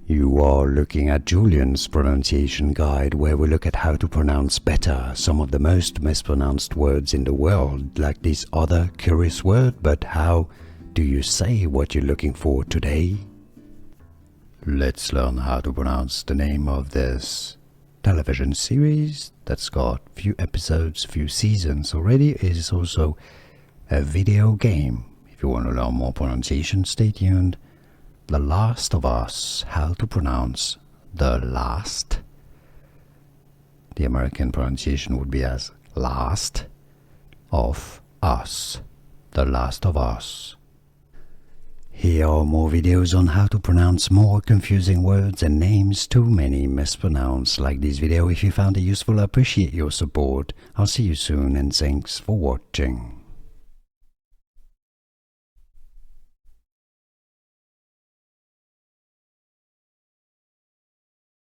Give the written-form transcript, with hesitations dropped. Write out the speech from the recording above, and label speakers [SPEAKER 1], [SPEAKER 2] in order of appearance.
[SPEAKER 1] You are looking at Julian's pronunciation guide, where we look at how to pronounce better some of the most mispronounced words in the world, like this other curious word. But how do you say what you're looking for today? Let's learn how to pronounce the name of this television series that's got few episodes, few seasons already. It is also a video game. If you want to learn more pronunciation, stay tuned. The Last of Us. How to pronounce the last. The American pronunciation would be as last of us. The Last of Us. Here are more videos on how to pronounce more confusing words and names too many mispronounced. Like this video if you found it useful. I appreciate your support. I'll see you soon and thanks for watching.